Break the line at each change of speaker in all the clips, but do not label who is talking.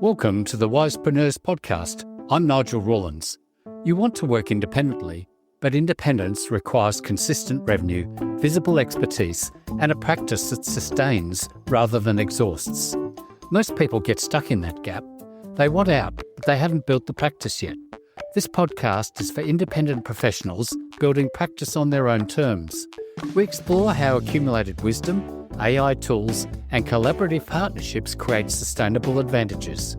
Welcome to the Wisepreneurs podcast. I'm Nigel Rawlins. You want to work independently, but independence requires consistent revenue, visible expertise, and a practice that sustains rather than exhausts. Most people get stuck in that gap. They want out, but they haven't built the practice yet. This podcast is for independent professionals building practice on their own terms. We explore how accumulated wisdom, AI tools, and collaborative partnerships create sustainable advantages.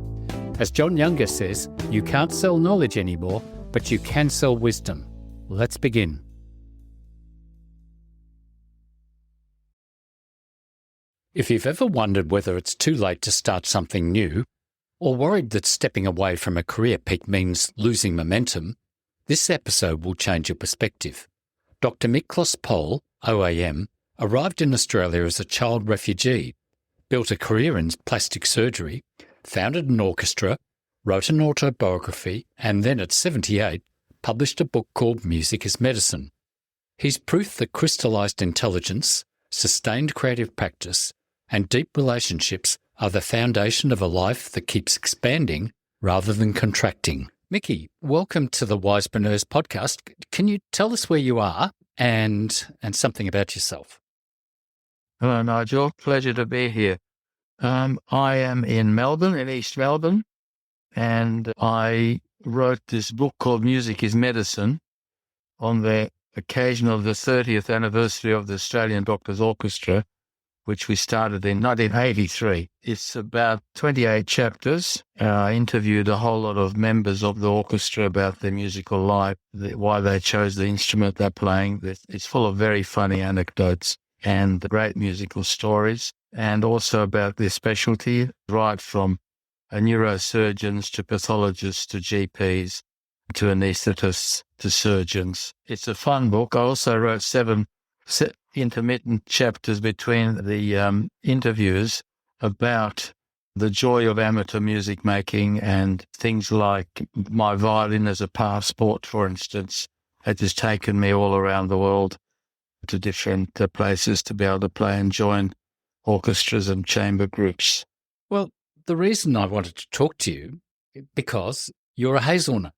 As John Younger says, you can't sell knowledge anymore, but you can sell wisdom. Let's begin. If you've ever wondered whether it's too late to start something new, or worried that stepping away from a career peak means losing momentum, this episode will change your perspective. Dr. Miklós Pohl OAM arrived in Australia as a child refugee, built a career in plastic surgery, founded an orchestra, wrote an autobiography, and then at 78, published a book called Music is Medicine. He's proof that crystallised intelligence, sustained creative practice, and deep relationships are the foundation of a life that keeps expanding rather than contracting. Mickey, welcome to the Wisepreneurs podcast. Can you tell us where you are and something about yourself?
Hello, Nigel. Pleasure to be here. I am in Melbourne, in East Melbourne, and I wrote this book called Music is Medicine on the occasion of the 30th anniversary of the Australian Doctors Orchestra, which we started in 1983. It's about 28 chapters. I interviewed a whole lot of members of the orchestra about their musical life, why they chose the instrument they're playing. It's full of very funny anecdotes and great musical stories, and also about their specialty, right from neurosurgeons to pathologists to GPs to anaesthetists to surgeons. It's a fun book. I also wrote seven intermittent chapters between the interviews about the joy of amateur music making and things like my violin as a passport, for instance. It has taken me all around the world to different places to be able to play and join orchestras and chamber groups.
Well, the reason I wanted to talk to you, because you're a hazelnut.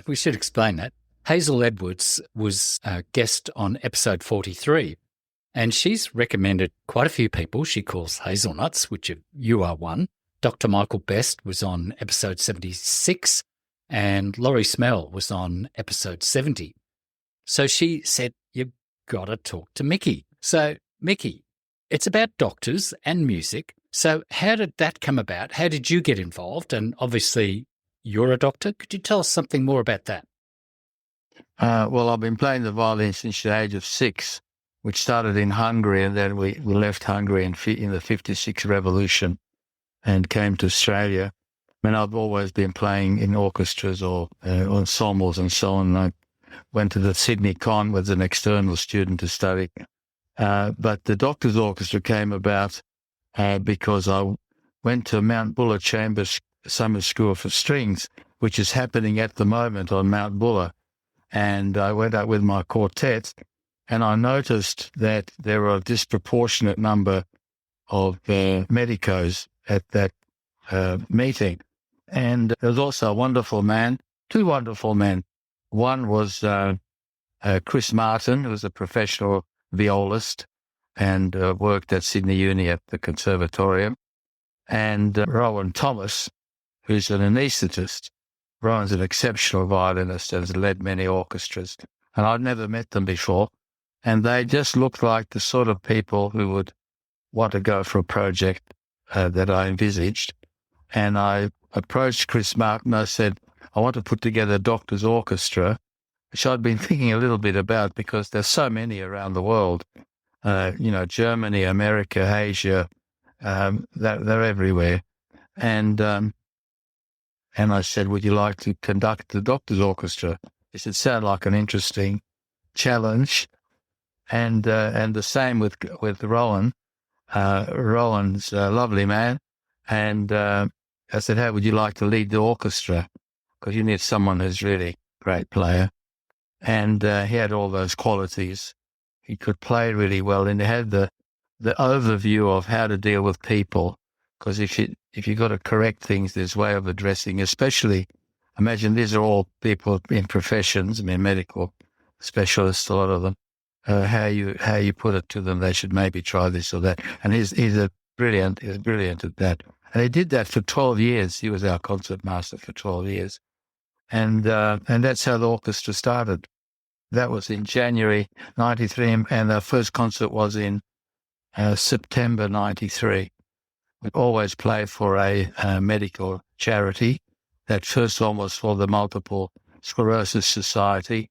We should explain that. Hazel Edwards was a guest on episode 43, and she's recommended quite a few people she calls hazelnuts, which you are one. Dr. Michael Best was on episode 76, and Laurie Smell was on episode 70. So she said, you've got to talk to Mickey. So, Mickey, it's about doctors and music. So how did that come about? How did you get involved? And obviously, you're a doctor. Could you tell us something more about that?
Well, I've been playing the violin since the age of 6, which started in Hungary, and then we left Hungary in the 56 revolution and came to Australia. I mean, I've always been playing in orchestras or ensembles and so on. I went to the Sydney Con as an external student to study. But the Doctors Orchestra came about because I went to Mount Buller Chambers Summer School for Strings, which is happening at the moment on Mount Buller. And I went out with my quartet, and I noticed that there were a disproportionate number of medicos at that meeting. And there was also a wonderful man, two wonderful men. One was Chris Martin, who was a professional violist and worked at Sydney Uni at the Conservatorium, and Rowan Thomas, who's an anaesthetist. Rowan's an exceptional violinist and has led many orchestras, and I'd never met them before, and they just looked like the sort of people who would want to go for a project that I envisaged. And I approached Chris Martin. I said, I want to put together a doctor's orchestra, which I'd been thinking a little bit about because there's so many around the world, Germany, America, Asia, they're everywhere. And I said, would you like to conduct the Doctors Orchestra? He said, sound like an interesting challenge. And the same with Rowan. Rowan's a lovely man. And I said, how would you like to lead the orchestra? Because you need someone who's really a great player. And he had all those qualities. He could play really well, and he had the overview of how to deal with people because if you got to correct things, there's way of addressing. Especially, imagine these are all people in professions. I mean, medical specialists, a lot of them. How you put it to them, they should maybe try this or that. And he's brilliant. He's brilliant at that. And he did that for 12 years. He was our concert master for 12 years. And that's how the orchestra started. That was in January 93, and our first concert was in September 93. We always play for a medical charity. That first one was for the Multiple Sclerosis Society,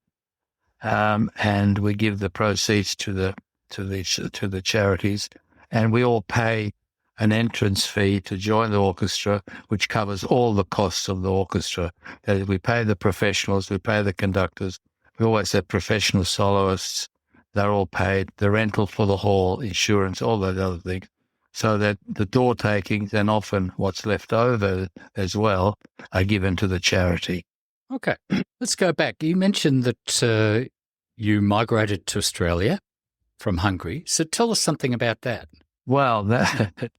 and we give the proceeds to the charities, and we all pay an entrance fee to join the orchestra, which covers all the costs of the orchestra. That is, we pay the professionals, we pay the conductors. We always have professional soloists. They're all paid. The rental for the hall, insurance, all those other things. So that the door takings and often what's left over as well are given to the charity.
Okay, let's go back. You mentioned that you migrated to Australia from Hungary. So tell us something about that.
Well, that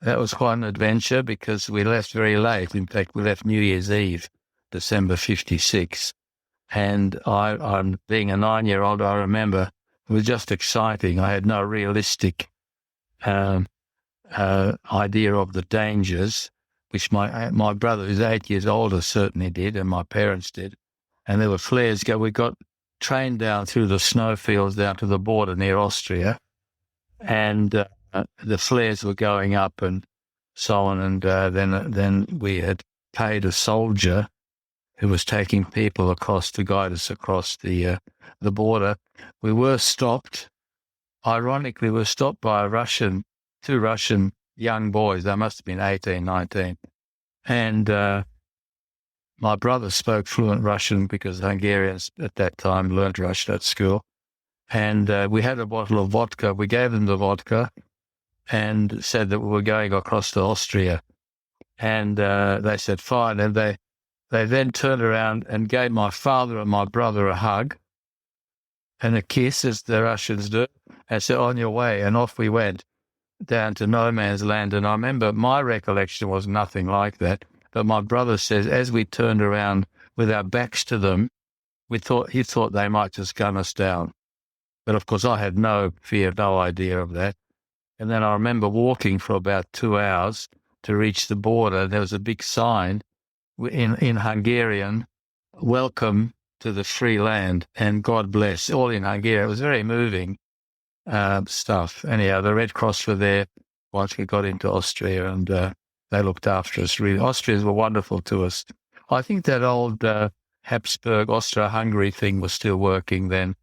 was quite an adventure because we left very late. In fact, we left New Year's Eve, December 56. And I'm being a 9-year-old, I remember it was just exciting. I had no realistic idea of the dangers, which my brother, who's 8 years older, certainly did, and my parents did. And there were flares. We got trained down through the snowfields down to the border near Austria, and the flares were going up and so on. And then we had paid a soldier who was taking people across to guide us across the border. We were stopped. Ironically, we were stopped by two Russian young boys. They must have been 18, 19. And my brother spoke fluent Russian because Hungarians at that time learned Russian at school. And we had a bottle of vodka. We gave them the vodka and said that we were going across to Austria. And they said, fine. And they then turned around and gave my father and my brother a hug and a kiss, as the Russians do, and said, on your way. And off we went down to no man's land. And I remember my recollection was nothing like that. But my brother says, as we turned around with our backs to them, he thought they might just gun us down. But of course, I had no fear, no idea of that. And then I remember walking for about 2 hours to reach the border. There was a big sign in Hungarian, welcome to the free land and God bless, all in Hungarian. It was very moving stuff. Anyhow, the Red Cross were there once we got into Austria, and they looked after us really. Austrians were wonderful to us. I think that old Habsburg, Austria-Hungary thing was still working then,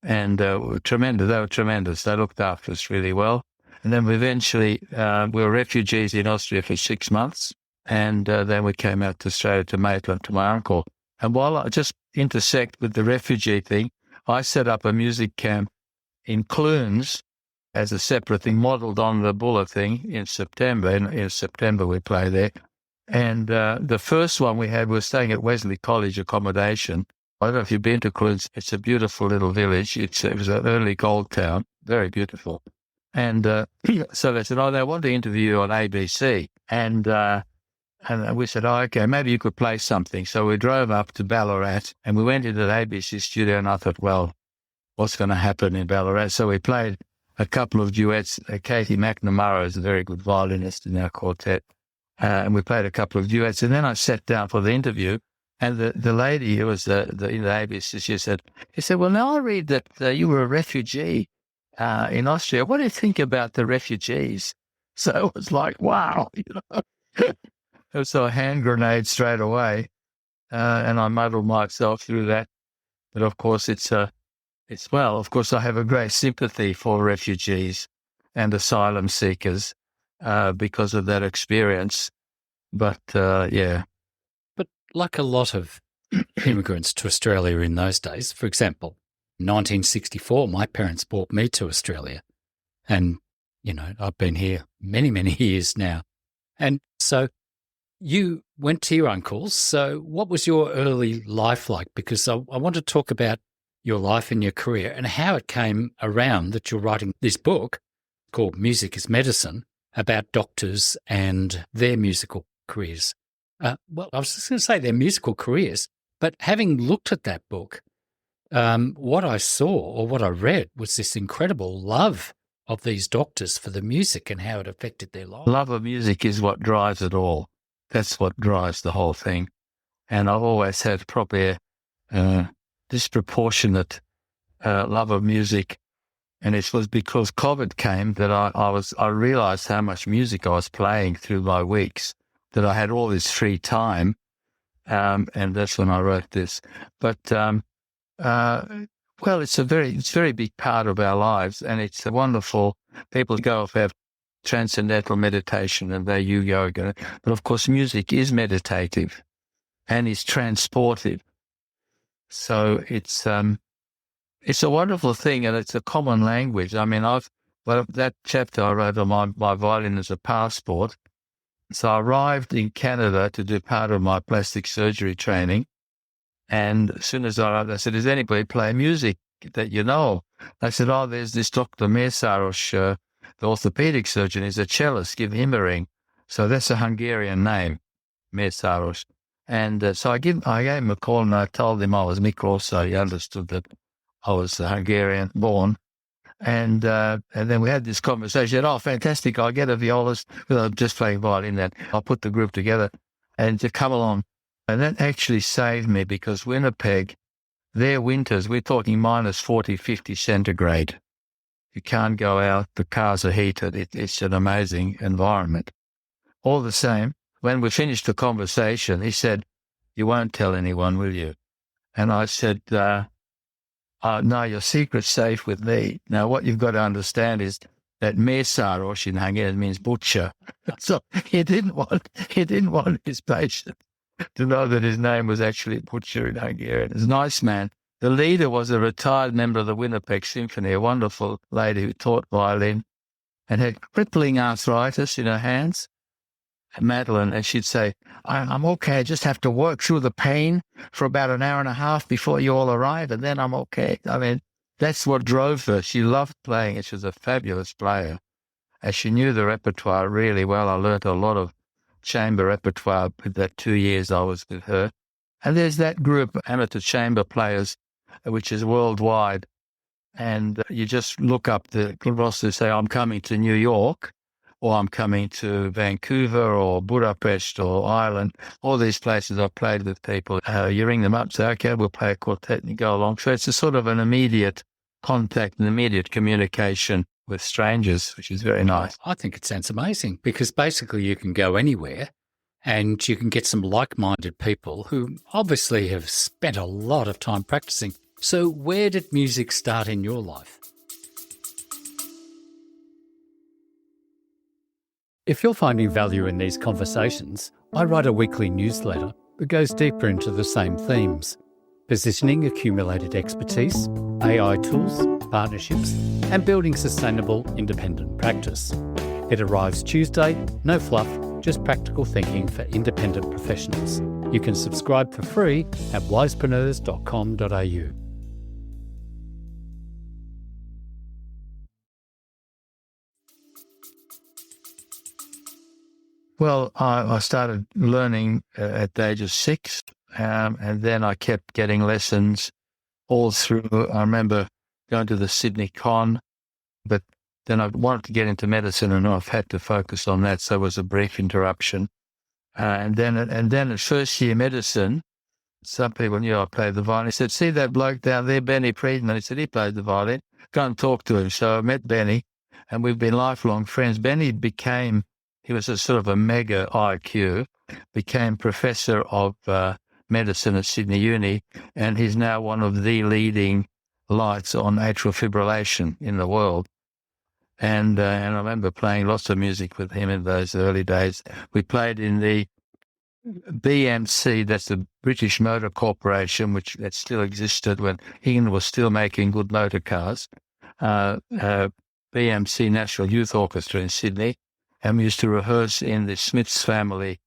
and were tremendous. They were tremendous. They looked after us really well. And then we eventually, we were refugees in Austria for 6 months. And then we came out to Australia to Maitland, to my uncle. And while I just intersect with the refugee thing, I set up a music camp in Clunes as a separate thing, modelled on the Buller thing in September. In September we play there. And the first one we had was staying at Wesley College accommodation. I don't know if you've been to Clunes. It's a beautiful little village. It was an early gold town, very beautiful. And so they said, they want to interview you on ABC. And we said, okay, maybe you could play something. So we drove up to Ballarat and we went into the ABC studio, and I thought, well, what's going to happen in Ballarat? So we played a couple of duets. Katie McNamara is a very good violinist in our quartet. And we played a couple of duets. And then I sat down for the interview, and the lady who was in the ABC, she said, well, now I read that you were a refugee in Austria. What do you think about the refugees? So it was like, wow, It was a hand grenade straight away, and I muddled myself through that. But of course, of course, I have a great sympathy for refugees and asylum seekers because of that experience. But yeah.
But like a lot of immigrants to Australia in those days, for example, in 1964, my parents brought me to Australia, and I've been here many, many years now, and so. You went to your uncle's. So what was your early life like? Because I want to talk about your life and your career and how it came around that you're writing this book called Music is Medicine. about doctors and their musical careers. Well, I was just going to say their musical careers, but having looked at that book, what I saw or what I read was this incredible love of these doctors for the music and how it affected their lives.
Love of music is what drives it all. That's what drives the whole thing. And I've always had probably a disproportionate love of music. And it was because COVID came that I realized how much music I was playing through my weeks, that I had all this free time. And that's when I wrote this. But, well, it's a very big part of our lives, and it's a wonderful, people go off have transcendental meditation and they yoga. But of course, music is meditative and is transportive. So it's a wonderful thing, and it's a common language. I mean, that chapter I wrote on my violin as a passport. So I arrived in Canada to do part of my plastic surgery training. And as soon as I arrived, I said, does anybody play music that you know? I said, there's this Dr. Mészáros, the orthopedic surgeon, is a cellist, give him a ring. So that's a Hungarian name, Mészáros. And so I gave him a call, and I told him I was Miklós, so he understood that I was Hungarian born. And then we had this conversation. He said, fantastic, I'll get a violist. Well, I'm just playing violin then. I'll put the group together and to come along. And that actually saved me, because Winnipeg, their winters, we're talking minus 40, 50 centigrade. You can't go out. The cars are heated. It's an amazing environment. All the same, when we finished the conversation, he said, you won't tell anyone, will you? And I said, no, your secret's safe with me. Now, what you've got to understand is that Mészáros in Hungarian means butcher. So he didn't want his patient to know that his name was actually butcher in Hungarian. He's a nice man. The leader was a retired member of the Winnipeg Symphony, a wonderful lady who taught violin and had crippling arthritis in her hands. Madeline, and she'd say, I'm okay, I just have to work through the pain for about an hour and a half before you all arrive, and then I'm okay. I mean, that's what drove her. She loved playing, and she was a fabulous player. And she knew the repertoire really well. I learnt a lot of chamber repertoire with that 2 years I was with her. And there's that group, amateur chamber players, which is worldwide. And you just look up the roster and say, I'm coming to New York, or I'm coming to Vancouver or Budapest or Ireland, all these places I've played with people. You ring them up, say, okay, we'll play a quartet, and you go along. So it's a sort of an immediate contact, an immediate communication with strangers, which is very nice.
I think it sounds amazing, because basically you can go anywhere and you can get some like-minded people who obviously have spent a lot of time practicing. So where did music start in your life? If you're finding value in these conversations, I write a weekly newsletter that goes deeper into the same themes: positioning accumulated expertise, AI tools, partnerships, and building sustainable independent practice. It arrives Tuesday, no fluff, just practical thinking for independent professionals. You can subscribe for free at wisepreneurs.com.au.
Well, I started learning at the age of 6, and then I kept getting lessons all through. I remember going to the Sydney Con, but then I wanted to get into medicine, and I've had to focus on that, so it was a brief interruption. And then at first year medicine, some people knew I played the violin. He said, see that bloke down there, Benny Friedman? He said, he played the violin. Go and talk to him. So I met Benny, and we've been lifelong friends. Benny he was a sort of a mega IQ, became professor of medicine at Sydney Uni, and he's now one of the leading lights on atrial fibrillation in the world. And I remember playing lots of music with him in those early days. We played in the BMC, that's the British Motor Corporation, that still existed when England was still making good motor cars. BMC National Youth Orchestra in Sydney. And we used to rehearse in the Smith's family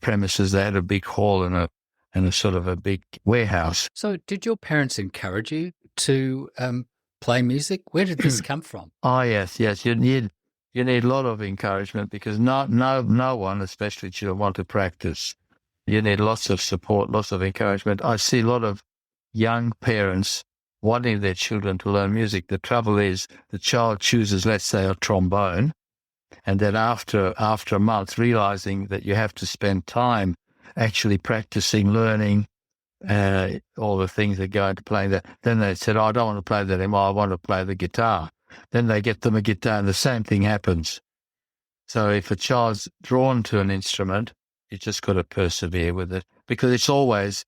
premises. They had a big hall and a sort of a big warehouse.
So did your parents encourage you to play music? Where did this come from?
Oh, yes. You you need a lot of encouragement because no one, especially children, want to practice. You need lots of support, lots of encouragement. I see a lot of young parents wanting their children to learn music. The trouble is the child chooses, let's say, a trombone, and then after a month, realizing that you have to spend time actually practicing, learning all the things that go into playing that. Then they said, I don't want to play that anymore. I want to play the guitar. Then they get them a guitar and the same thing happens. So if a child's drawn to an instrument, you just got to persevere with it because it's always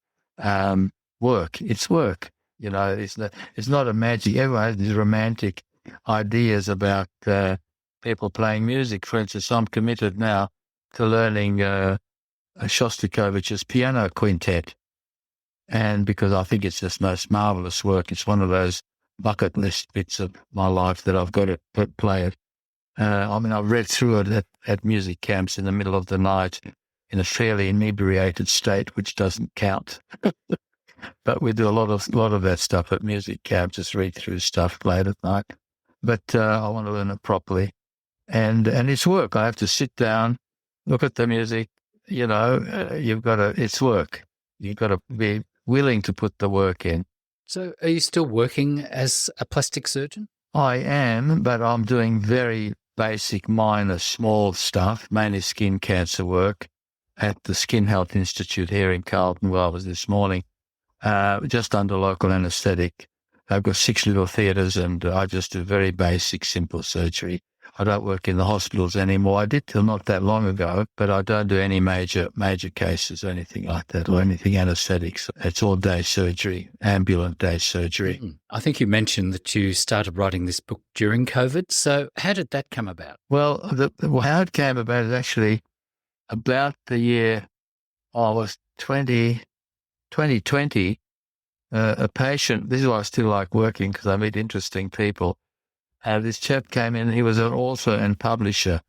work. It's work. It's not a magic. Everyone has these romantic ideas about people playing music. For instance, I'm committed now to learning Shostakovich's piano quintet. And because I think it's just most marvelous work. It's one of those bucket list bits of my life that I've got to play it. I've read through it at music camps in the middle of the night in a fairly inebriated state, which doesn't count. But we do a lot of that stuff at music camp, just read through stuff late at night. But I want to learn it properly. And it's work. I have to sit down, look at the music. It's work. You've got to be willing to put the work in.
So are you still working as a plastic surgeon?
I am, but I'm doing very basic, minor, small stuff, mainly skin cancer work at the Skin Health Institute here in Carlton, where I was this morning, just under local anaesthetic. I've got 6 little theatres and I just do very basic, simple surgery. I don't work in the hospitals anymore. I did till not that long ago, but I don't do any major cases or anything like that or anything anaesthetics. It's all day surgery, ambulant day surgery.
Mm-hmm. I think you mentioned that you started writing this book during COVID. So how did that come about?
Well, how it came about is actually about the year I was 2020. A patient, this is why I still like working because I meet interesting people. This chap came in, he was an author and publisher.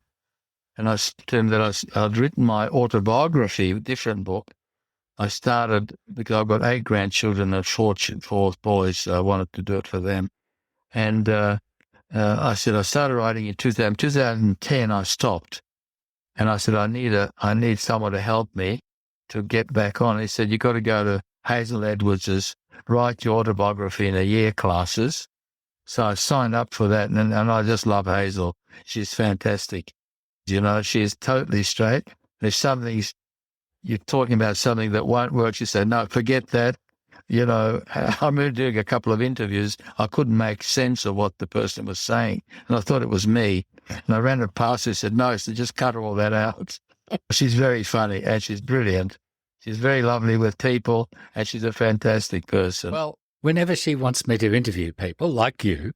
And I said to him that I'd written my autobiography, a different book. I started, because I've got 8 grandchildren and 4 boys, so I wanted to do it for them. And I said, I started writing in 2010, I stopped. And I said, I need someone to help me to get back on. He said, you got to go to Hazel Edwards's Write Your Autobiography in a Year classes. So I signed up for that, and I just love Hazel. She's fantastic. She's totally straight. There's something, you're talking about something that won't work. She said, no, forget that. I'm doing a couple of interviews. I couldn't make sense of what the person was saying, and I thought it was me. And I ran it past her and said, no, so just cut all that out. She's very funny, and she's brilliant. She's very lovely with people, and she's a fantastic person.
Well, whenever she wants me to interview people like you,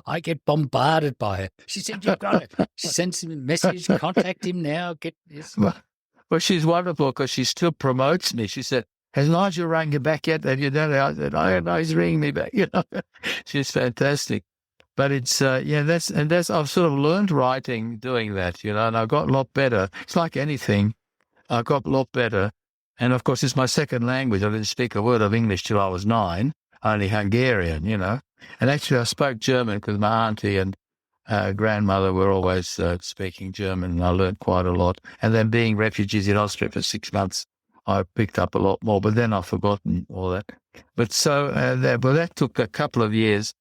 I get bombarded by her. She said, you've got it. She sends him a message, contact him now, get this.
Well, she's wonderful because she still promotes me. She said, has Nigel rang you back yet? And I said, I know he's ringing me back. She's fantastic. But it's, that's I've sort of learned writing doing that, and I got a lot better. It's like anything. I got a lot better. And of course, it's my second language. I didn't speak a word of English till I was 9, only Hungarian, And actually, I spoke German because my auntie and grandmother were always speaking German, and I learned quite a lot. And then being refugees in Austria for 6 months, I picked up a lot more, but then I've forgotten all that. But so that took a couple of years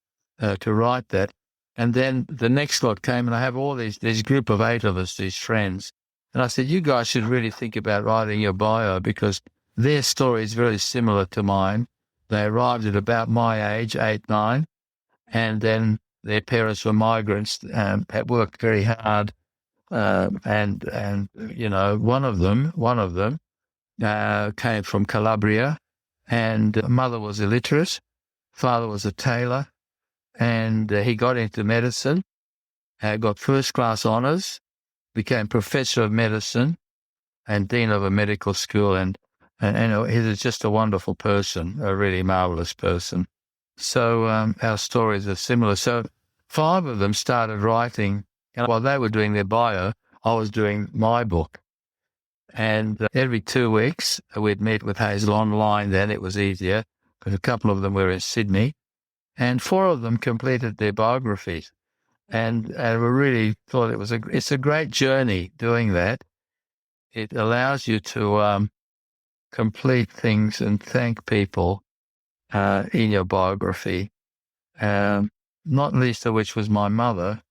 to write that. And then the next lot came, and I have all this group of 8 of us, these friends. And I said, you guys should really think about writing your bio because their story is very similar to mine. They arrived at about my age, 8, 9, and then their parents were migrants and had worked very hard. And one of them came from Calabria, and mother was illiterate, father was a tailor, and he got into medicine, got first-class honours, became professor of medicine and dean of a medical school, and he's just a wonderful person, a really marvelous person. So our stories are similar. So 5 of them started writing, and while they were doing their bio, I was doing my book. And every 2 weeks we'd meet with Hazel online. Then it was easier because a couple of them were in Sydney, and 4 of them completed their biographies. And we really thought it's a great journey doing that. It allows you to complete things and thank people in your biography, not least of which was my mother.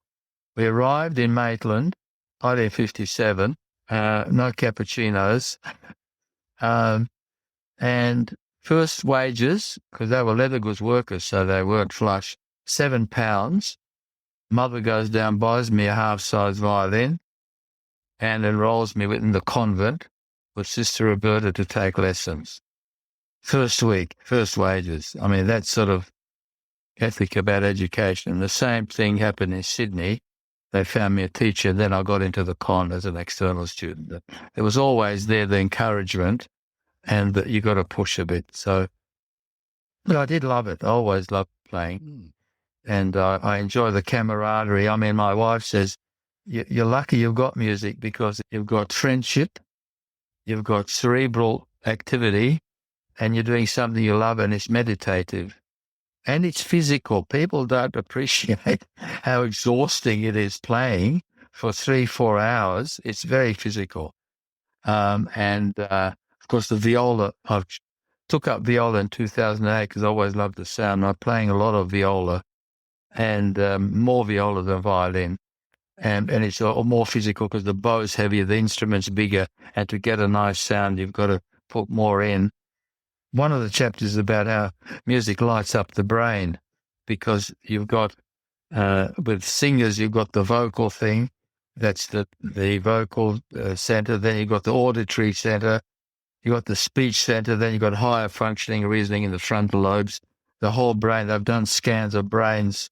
We arrived in Maitland, 1957, no cappuccinos, and first wages, because they were leather goods workers, so they weren't flush, £7. Mother goes down, buys me a half-size violin, and enrolls me in the convent with Sister Roberta to take lessons. First week, first wages. I mean, that's sort of ethic about education. The same thing happened in Sydney. They found me a teacher, then I got into the con as an external student. There was always there the encouragement, and that you got to push a bit. So, but I did love it. I always loved playing. And I enjoy the camaraderie. I mean, my wife says, you're lucky you've got music because you've got friendship, you've got cerebral activity, and you're doing something you love, and it's meditative. And it's physical. People don't appreciate how exhausting it is playing for 3-4 hours. It's very physical. Of course, the viola, I took up viola in 2008 because I always loved the sound. I'm playing a lot of viola, and more viola than violin. And it's more physical because the bow's heavier, the instrument's bigger, and to get a nice sound, you've got to put more in. One of the chapters is about how music lights up the brain, because you've got, with singers, you've got the vocal thing, that's the vocal center, then you've got the auditory center, you've got the speech center, then you've got higher functioning reasoning in the frontal lobes, the whole brain. They've done scans of brains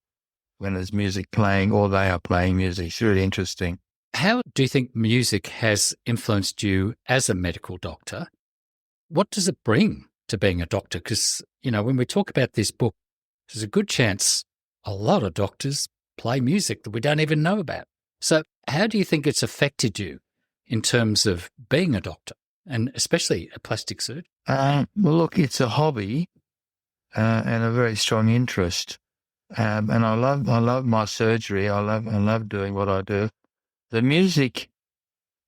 when there's music playing or they are playing music. It's really interesting.
How do you think music has influenced you as a medical doctor? What does it bring to being a doctor? Because, when we talk about this book, there's a good chance a lot of doctors play music that we don't even know about. So how do you think it's affected you in terms of being a doctor, and especially a plastic surgeon?
Well, look, it's a hobby and a very strong interest. And I love my surgery. I love doing what I do. The music,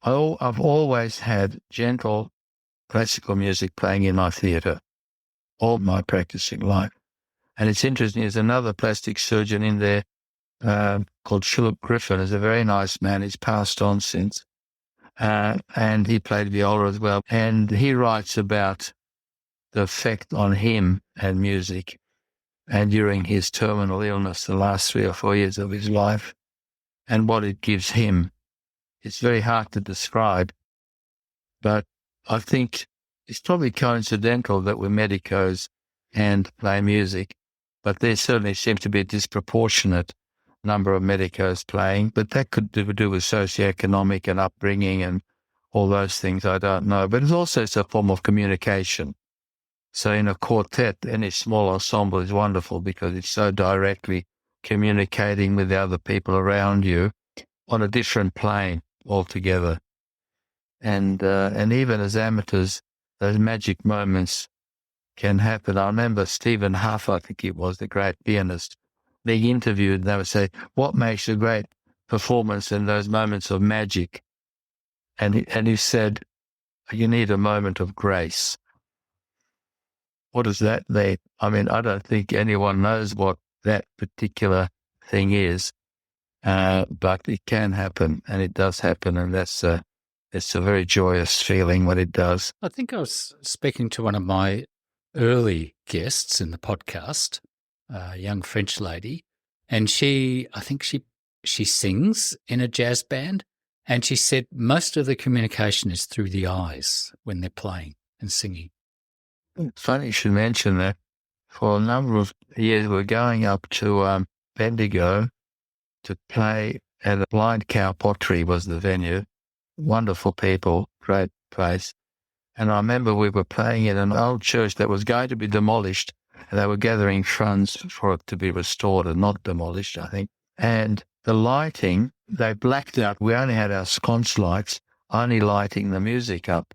I've always had gentle classical music playing in my theatre all my practicing life. And it's interesting, there's another plastic surgeon in there called Philip Griffin. He's a very nice man. He's passed on since. And he played viola as well. And he writes about the effect on him and music, and during his terminal illness, the last 3 or 4 years of his life, and what it gives him. It's very hard to describe, but I think it's probably coincidental that we're medicos and play music, but there certainly seems to be a disproportionate number of medicos playing, but that could do with socioeconomic and upbringing and all those things, I don't know. But it's a form of communication. So in a quartet, any small ensemble is wonderful because it's so directly communicating with the other people around you on a different plane altogether. And even as amateurs, those magic moments can happen. I remember Stephen Huff, I think it was, the great pianist, being interviewed, and they would say, what makes a great performance in those moments of magic? And he said, you need a moment of grace. What does that mean? I mean, I don't think anyone knows what that particular thing is, but it can happen, and it does happen, and it's a very joyous feeling when it does.
I think I was speaking to one of my early guests in the podcast, a young French lady, and I think she sings in a jazz band, and she said most of the communication is through the eyes when they're playing and singing.
Funny you should mention that. For a number of years, we're going up to Bendigo to play at a Blind Cow Pottery was the venue. Wonderful people, great place. And I remember we were playing in an old church that was going to be demolished, and they were gathering funds for it to be restored and not demolished, I think. And the lighting, they blacked out. We only had our sconce lights, only lighting the music up.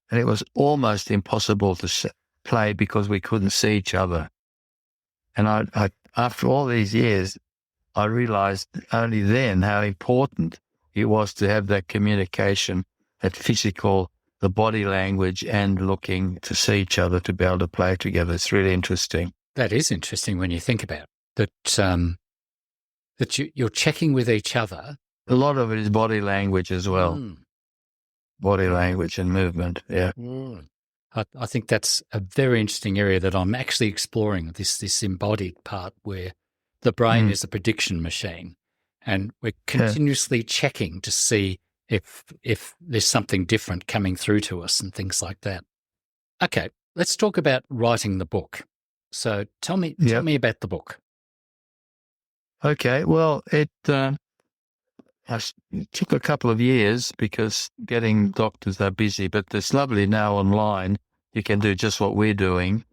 And it was almost impossible to play because we couldn't see each other. And I after all these years, I realized only then how important it was to have that communication, that physical, the body language, and looking to see each other to be able to play together. It's really interesting.
That is interesting when you think about it, that you're checking with each other.
A lot of it is body language as well. Body language and movement, yeah.
I think that's a very interesting area that I'm actually exploring, this embodied part where the brain is a prediction machine, and we're continuously checking to see if there's something different coming through to us and things like that. Okay, let's talk about writing the book. So tell me about the book.
Okay, well, it took a couple of years because getting doctors are busy, but it's lovely now online. You can do just what we're doing.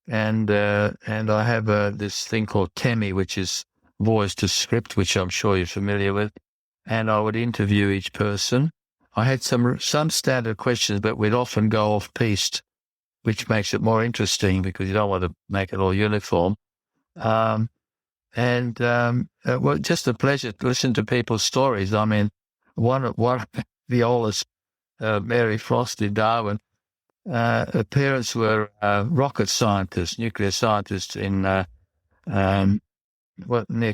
And I have this thing called TEMI, which is voice to script, which I'm sure you're familiar with. And I would interview each person. I had some standard questions, but we'd often go off-piste, which makes it more interesting because you don't want to make it all uniform. Well, just a pleasure to listen to people's stories. I mean, one violist, Mary Frost in Darwin, her parents were rocket scientists, nuclear scientists in near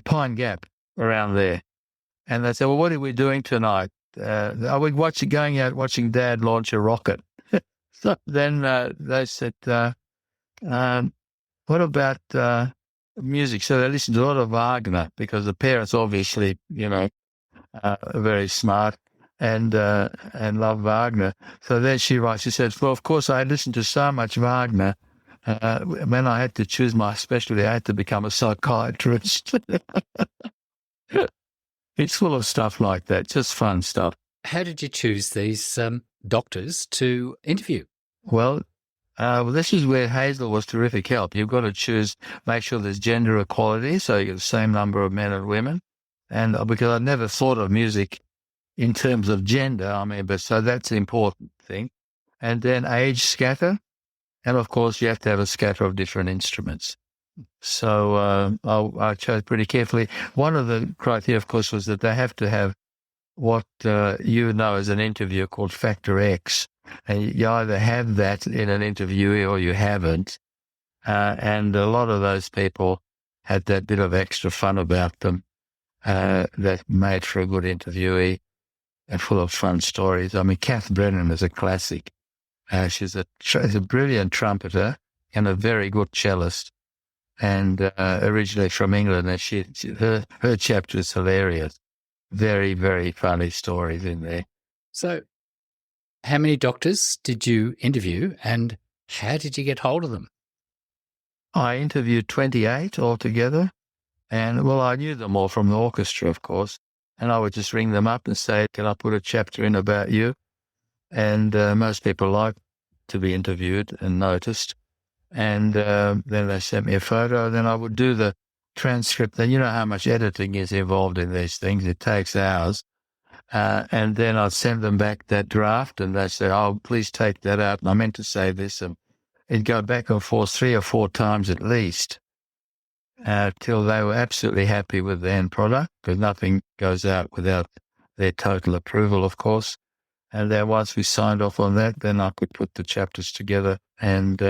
Pine Gap, around there. And they said, "Well, what are we doing tonight?" I would going out watching Dad launch a rocket. So then they said, "What about music?" So they listened to a lot of Wagner because the parents obviously, are very smart and love Wagner. So then she writes, she says, "Well, of course, I listened to so much Wagner. When I had to choose my specialty, I had to become a psychiatrist." It's full of stuff like that, just fun stuff.
How did you choose these doctors to interview?
Well, this is where Hazel was terrific help. You've got to make sure there's gender equality, so you get the same number of men and women. And because I never thought of music in terms of gender, so that's the important thing. And then age scatter. And of course, you have to have a scatter of different instruments. So I chose pretty carefully. One of the criteria, of course, was that they have to have what you know as an interviewer called Factor X. And you either have that in an interviewee or you haven't. And a lot of those people had that bit of extra fun about them that made for a good interviewee and full of fun stories. Kath Brennan is a classic. She's a brilliant trumpeter and a very good cellist. And originally from England, and her chapter is hilarious. Very, very funny stories in there.
So how many doctors did you interview and how did you get hold of them?
I interviewed 28 altogether. And, well, I knew them all from the orchestra, of course. And I would just ring them up and say, "Can I put a chapter in about you?" And most people like to be interviewed and noticed. And then they sent me a photo. Then I would do the transcript. And you know how much editing is involved in these things. It takes hours. And then I'd send them back that draft, and they said, "Oh, please take that out. And I meant to say this." And it'd go back and forth 3 or 4 times at least till they were absolutely happy with the end product, because nothing goes out without their total approval, of course. And then once we signed off on that, then I could put the chapters together and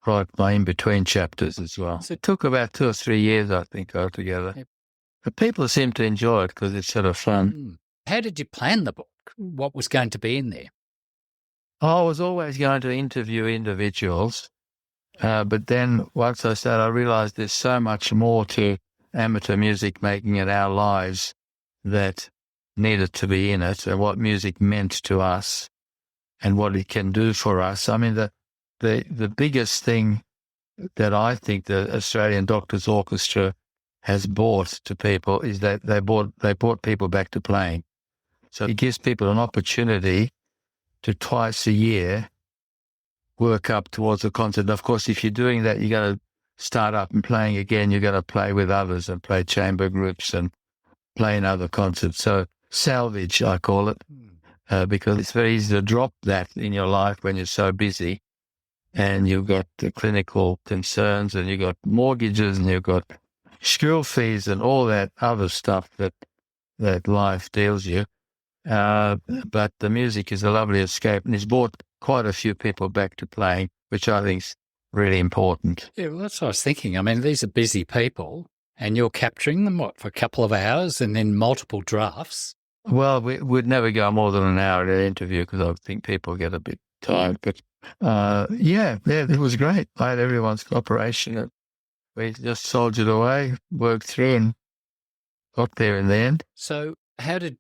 write my in-between chapters as well. So it took about 2 or 3 years, I think, altogether. Yep. But people seem to enjoy it because it's sort of fun.
How did you plan the book? What was going to be in there?
I was always going to interview individuals, but then once I started, I realized there's so much more to amateur music making in our lives that needed to be in it, and what music meant to us and what it can do for us. The biggest thing that I think the Australian Doctors Orchestra has brought to people is that they brought people back to playing. So it gives people an opportunity to twice a year work up towards a concert. Of course, if you're doing that, you're going to start up and playing again. You're going to play with others and play chamber groups and play in other concerts. So salvage, I call it, because it's very easy to drop that in your life when you're so busy and you've got the clinical concerns and you've got mortgages and you've got school fees and all that other stuff that life deals you. But the music is a lovely escape, and it's brought quite a few people back to playing, which I think is really important.
Yeah, well, that's what I was thinking. I mean, these are busy people, and you're capturing them, for a couple of hours and then multiple drafts?
Well, we'd never go more than an hour in an interview because I think people get a bit tired. But yeah, it was great. I had everyone's cooperation. We just soldiered away, worked through, and got there in the end.
So how did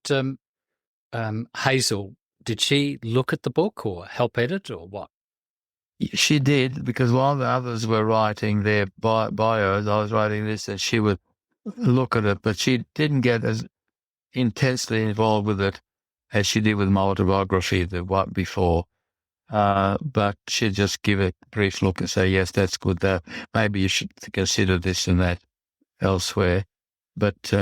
Hazel, did she look at the book or help edit or what?
She did, because while the others were writing their bios, I was writing this, and she would look at it, but she didn't get as intensely involved with it as she did with my autobiography the one before. But she'd just give a brief look and say, yes, that's good. Maybe you should consider this and that elsewhere. But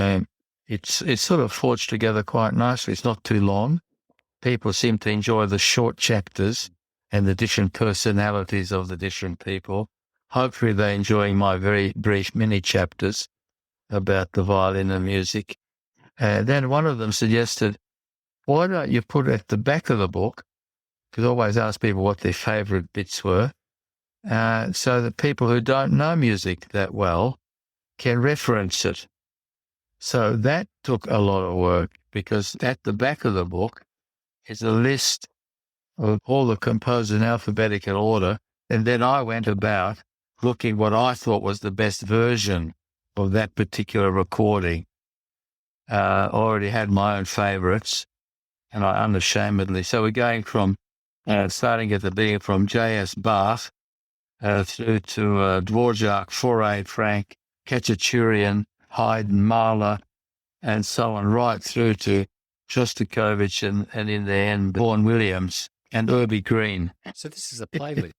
it's sort of forged together quite nicely. It's not too long. People seem to enjoy the short chapters and the different personalities of the different people. Hopefully they're enjoying my very brief mini chapters about the violin and music. Then one of them suggested, why don't you put at the back of the book, because I always ask people what their favourite bits were, so that people who don't know music that well can reference it. So that took a lot of work, because at the back of the book is a list of all the composers in alphabetical order, and then I went about looking what I thought was the best version of that particular recording. I already had my own favourites, and I unashamedly. So we're going from, starting at the beginning, from J.S. Bach through to Dvorak, Fauré, Frank, Khachaturian, Haydn, Mahler, and so on, right through to Shostakovich and in the end, Vaughan Williams and Irby Green.
So this is a playlist.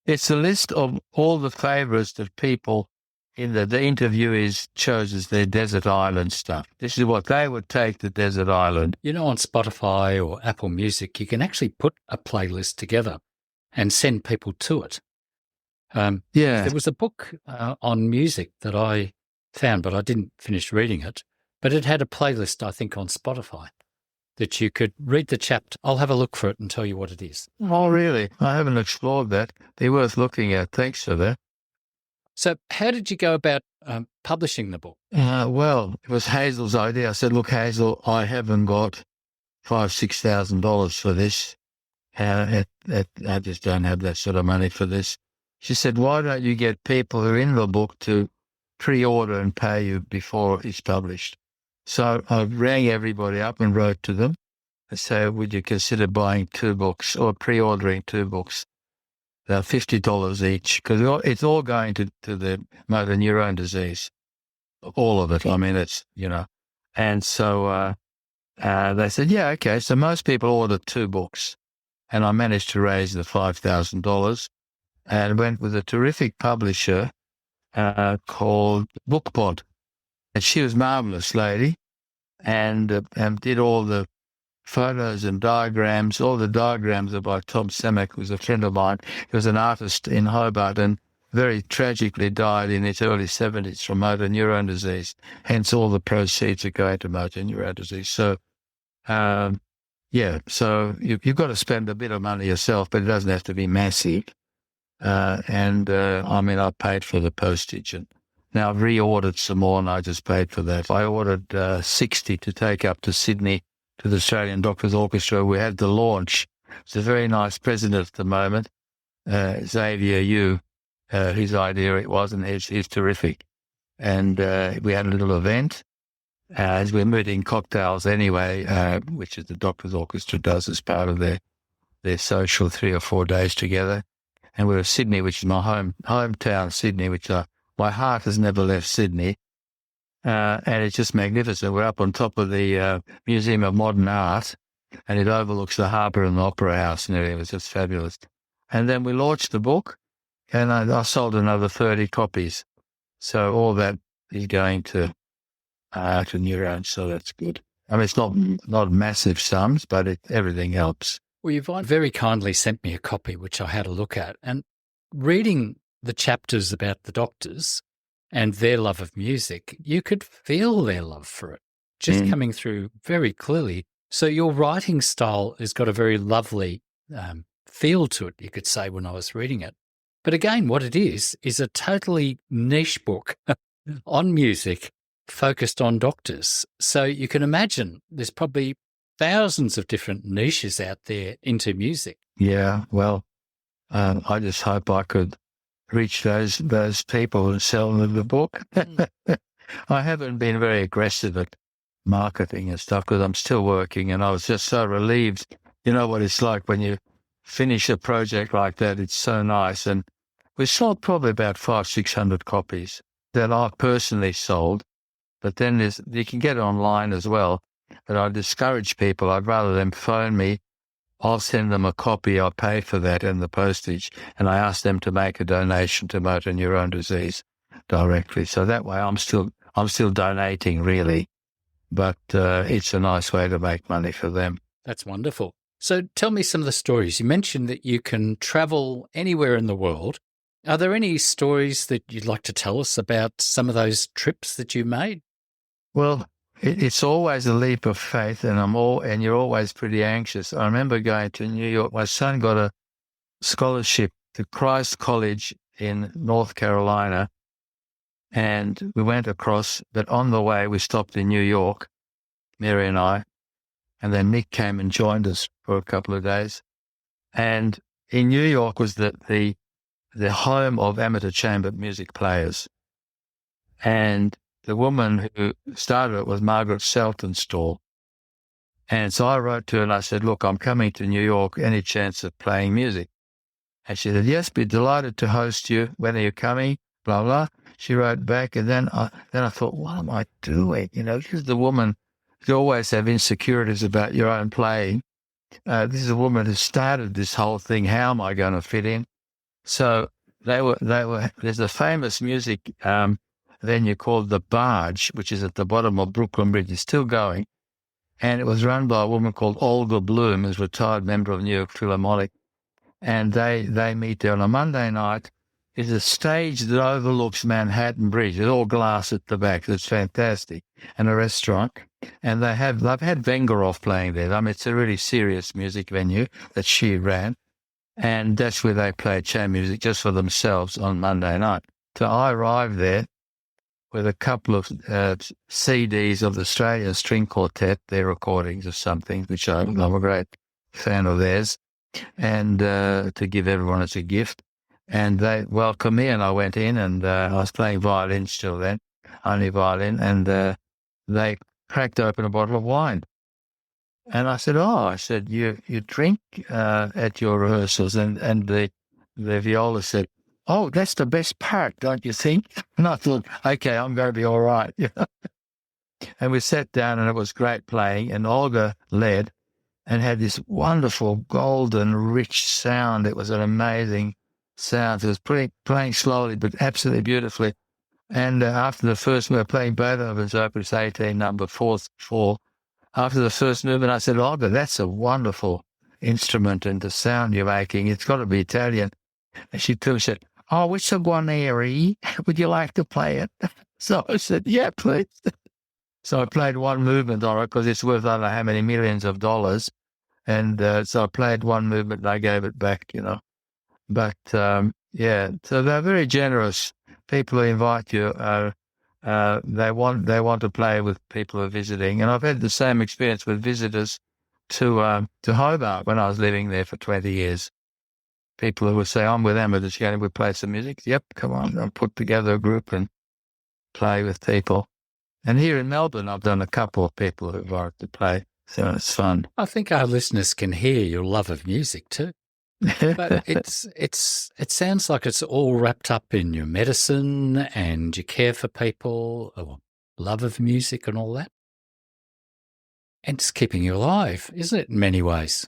It's a list of all the favourites of people in the interviewees chose as their desert island stuff. This is what they would take to desert island.
You know, on Spotify or Apple Music, you can actually put a playlist together and send people to it.
Yeah.
There was a book on music that I found, but I didn't finish reading it. But it had a playlist, I think, on Spotify that you could read the chapter. I'll have a look for it and tell you what it is.
Oh, really? I haven't explored that. They're worth looking at. Thanks for that.
So how did you go about publishing the book?
Well, it was Hazel's idea. I said, look, Hazel, I haven't got $5,000-6,000 for this. I just don't have that sort of money for this. She said, why don't you get people who are in the book to pre-order and pay you before it's published? So I rang everybody up and wrote to them and said, would you consider buying 2 books or pre-ordering 2 books? They're $50 each, because it's all going to the motor neuron disease, all of it. I mean, it's, And so they said, yeah, okay. So most people ordered 2 books, and I managed to raise the $5,000 and went with a terrific publisher called BookPod. And she was a marvellous lady and did all the photos and diagrams. All the diagrams are by Tom Semek, who's a friend of mine. He was an artist in Hobart and very tragically died in his early 70s from motor neuron disease. Hence all the proceeds are going to motor neuron disease. So, so you've got to spend a bit of money yourself, but it doesn't have to be massive. I paid for the postage, and now I've reordered some more, and I just paid for that. I ordered 60 to take up to Sydney to the Australian Doctors Orchestra. We had the launch. It's a very nice president at the moment, Xavier Yu, whose idea it was, and he's terrific. And we had a little event, as we're meeting cocktails anyway, which is the Doctors Orchestra does as part of their social 3 or 4 days together. And we were Sydney, which is my hometown, Sydney, which my heart has never left Sydney. And it's just magnificent. We're up on top of the Museum of Modern Art, and it overlooks the harbour and the Opera House and everything. It was just fabulous. And then we launched the book, and I sold another 30 copies. So all that is going to neurons, so that's good. I mean, it's not massive sums, but everything helps.
Well, you've very kindly sent me a copy, which I had a look at. And reading the chapters about the doctors, and their love of music, you could feel their love for it just coming through very clearly. So your writing style has got a very lovely feel to it, you could say, when I was reading it. But again, what it is a totally niche book on music focused on doctors. So you can imagine there's probably thousands of different niches out there into music.
Yeah, well, I just hope I could reach those people and sell them the book. I haven't been very aggressive at marketing and stuff because I'm still working, and I was just so relieved. You know what it's like when you finish a project like that. It's so nice. And we sold probably about 500-600 copies that I personally sold. But then you can get it online as well. But I discourage people. I'd rather them phone me. I'll send them a copy. I'll pay for that and the postage. And I ask them to make a donation to Motor Neuron Disease directly. So that way I'm still donating, really. But it's a nice way to make money for them.
That's wonderful. So tell me some of the stories. You mentioned that you can travel anywhere in the world. Are there any stories that you'd like to tell us about some of those trips that you made?
Well, it's always a leap of faith, and you're always pretty anxious. I remember going to New York. My son got a scholarship to Christ College in North Carolina, and we went across. But on the way, we stopped in New York, Mary and I, and then Mick came and joined us for a couple of days. And in New York was the home of amateur chamber music players, and the woman who started it was Margaret Saltonstall. And so I wrote to her and I said, look, I'm coming to New York, any chance of playing music? And she said, yes, be delighted to host you. When are you coming? Blah, blah. She wrote back, and then I thought, what am I doing? You know, she's the woman who always have insecurities about your own playing. This is a woman who started this whole thing. How am I going to fit in? So there's a famous music venue called The Barge, which is at the bottom of Brooklyn Bridge. It's still going. And it was run by a woman called Olga Bloom, who's a retired member of New York Philharmonic. And they meet there on a Monday night. It's a stage that overlooks Manhattan Bridge. It's all glass at the back. It's fantastic. And a restaurant. And they've had Vengerov playing there. I mean, it's a really serious music venue that she ran. And that's where they played chamber music just for themselves on Monday night. So I arrived there with a couple of CDs of the Australian String Quartet, their recordings of something, which I'm a great fan of theirs, and to give everyone as a gift. And they welcomed me, and I went in, and I was playing violin still then, only violin, and they cracked open a bottle of wine. And I said, you drink at your rehearsals? And the viola said, oh, that's the best part, don't you think? And I thought, okay, I'm going to be all right. And we sat down, and it was great playing, and Olga led and had this wonderful golden rich sound. It was an amazing sound. It was playing slowly, but absolutely beautifully. And after the first, we were playing Beethoven's Opus 18, number 4. After the first movement, I said, Olga, that's a wonderful instrument, and the sound you're making, it's got to be Italian. And she said, oh, it's a Guarneri. Would you like to play it? So I said, yeah, please. So I played one movement on it because it's worth I don't know how many millions of dollars. And so I played one movement and I gave it back, you know. But, yeah, so they're very generous. People who invite you, they want to play with people who are visiting. And I've had the same experience with visitors to Hobart when I was living there for 20 years. People who would say, I'm with amateurs, can we play some music? Yep, come on. I'll put together a group and play with people. And here in Melbourne, I've done a couple of people who've wanted to play, so it's fun.
I think our listeners can hear your love of music too. But it sounds like it's all wrapped up in your medicine and your care for people, or love of music and all that. And it's keeping you alive, isn't it, in many ways?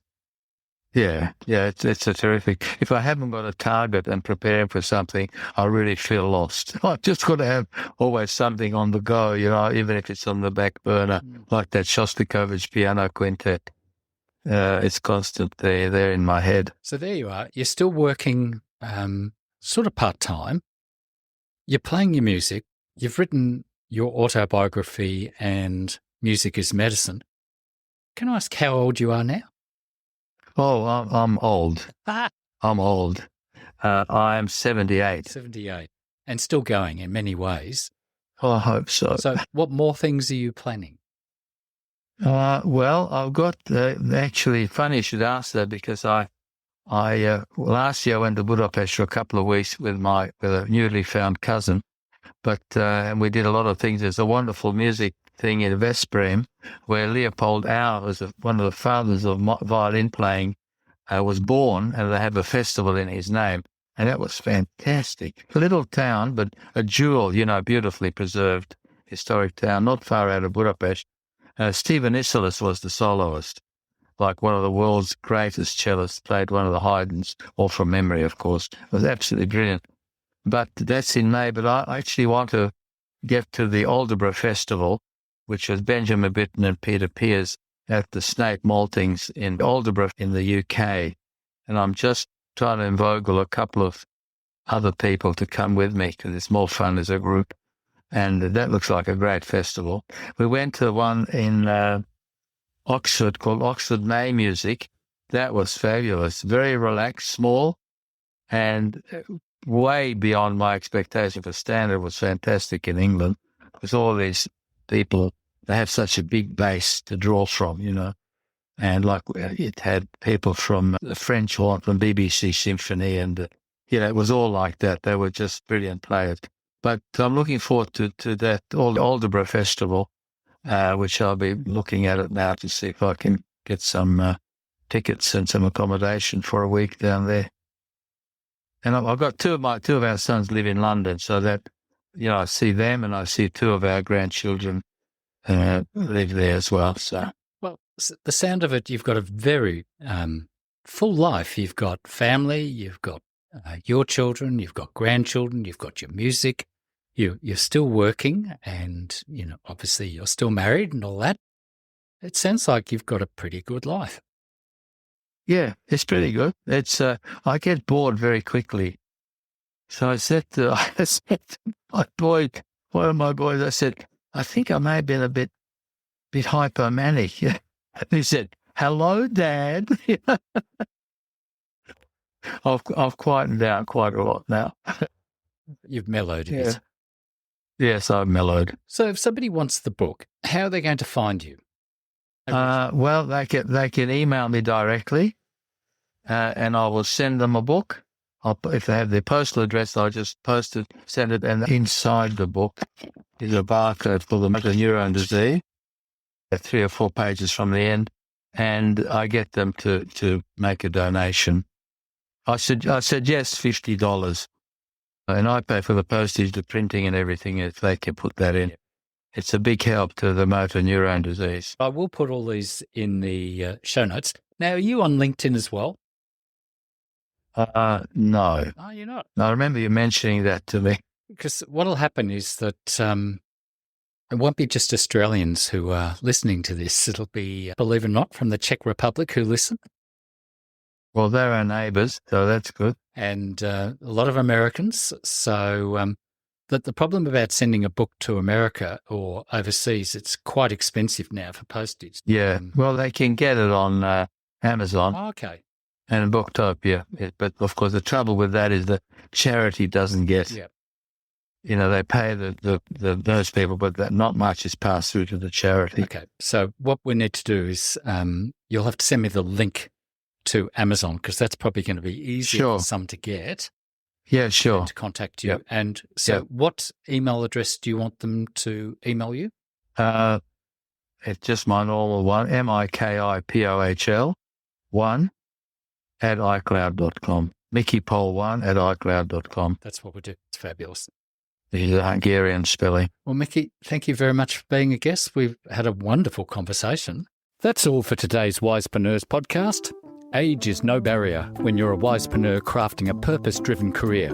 Yeah, it's a terrific. If I haven't got a target and preparing for something, I really feel lost. I've just got to have always something on the go, you know, even if it's on the back burner, like that Shostakovich piano quintet. It's constantly there in my head.
So there you are. You're still working sort of part-time. You're playing your music, You've written your autobiography and Music is Medicine. Can I ask how old you are now?
Oh, I'm old.
Ah,
I'm old. I am 78.
78. And still going in many ways.
I hope so.
So what more things are you planning?
Well, I've got actually funny you should ask that, because I last year I went to Budapest for a couple of weeks with a newly found cousin, but and we did a lot of things. There's a wonderful music thing in Wisepreneurs where Leopold Auer was one of the fathers of violin playing, was born, and they have a festival in his name, and that was fantastic. A little town, but a jewel, beautifully preserved historic town, not far out of Budapest. Stephen Isserlis was the soloist, like one of the world's greatest cellists, played one of the Haydns, all from memory, of course. It was absolutely brilliant. But that's in May, but I actually want to get to the Aldeburgh Festival, which was Benjamin Britten and Peter Pears at the Snape Maltings in Aldeburgh in the UK. And I'm just trying to inveigle a couple of other people to come with me, because it's more fun as a group. And that looks like a great festival. We went to one in Oxford called Oxford May Music. That was fabulous. Very relaxed, small, and way beyond my expectation for standard. Was fantastic in England, because all these people, they have such a big base to draw from, And like it had people from the French horn, from BBC Symphony, and it was all like that. They were just brilliant players. But I'm looking forward to that Aldeburgh Festival, which I'll be looking at it now to see if I can get some tickets and some accommodation for a week down there. And I've got two of our sons live in London, so that I see them, and I see two of our grandchildren live there as well. So,
well, the sound of it, you've got a very full life. You've got family, you've got your children, you've got grandchildren, you've got your music. You're still working, and obviously you're still married and all that. It sounds like you've got a pretty good life.
Yeah, it's pretty good. It's I get bored very quickly, so I said to my boy, one of my boys, I said, I think I may have been a bit hypomanic. And he said, "Hello, Dad." I've quietened down quite a lot now.
You've mellowed a bit.
Yes, I've mellowed.
So if somebody wants the book, how are they going to find you?
Well, they can email me directly, and I will send them a book. If they have their postal address, I'll just send it, and inside the book is a barcode for the Motor Neuron Disease, 3 or 4 pages from the end, and I get them to make a donation. I suggest $50. And I pay for the postage, the printing and everything, if they can put that in. It's a big help to the motor neuron disease.
I will put all these in the show notes. Now, are you on LinkedIn as well?
No.
Oh, you're not?
I remember you mentioning that to me.
Because what will happen is that it won't be just Australians who are listening to this. It'll be, believe it or not, from the Czech Republic who listen.
Well, they're our neighbours, so that's good.
And a lot of Americans. So the problem about sending a book to America or overseas, it's quite expensive now for postage.
Yeah, well, they can get it on Amazon.
Oh, okay.
And Booktopia. But, of course, the trouble with that is the charity doesn't get.
Yeah.
They pay those people, but not much is passed through to the charity.
Okay. So what we need to do is you'll have to send me the link to Amazon, because that's probably going to be easier for some to get.
Yeah, sure.
To contact you.
Yep.
And so what email address do you want them to email you?
It's just my normal one, MIKIPOHL 1 at iCloud.com. Mickey Pohl 1 at iCloud.com.
That's what we do. It's fabulous.
This is a Hungarian spelling.
Well, Mickey, thank you very much for being a guest. We've had a wonderful conversation. That's all for today's Wisepreneurs podcast. Age is no barrier when you're a wisepreneur crafting a purpose-driven career.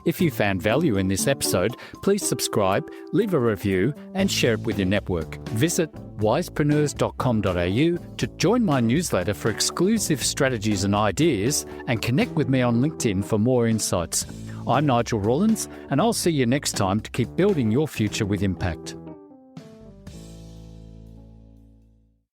If you found value in this episode, please subscribe, leave a review, and share it with your network. Visit wisepreneurs.com.au to join my newsletter for exclusive strategies and ideas, and connect with me on LinkedIn for more insights. I'm Nigel Rawlins, and I'll see you next time to keep building your future with impact.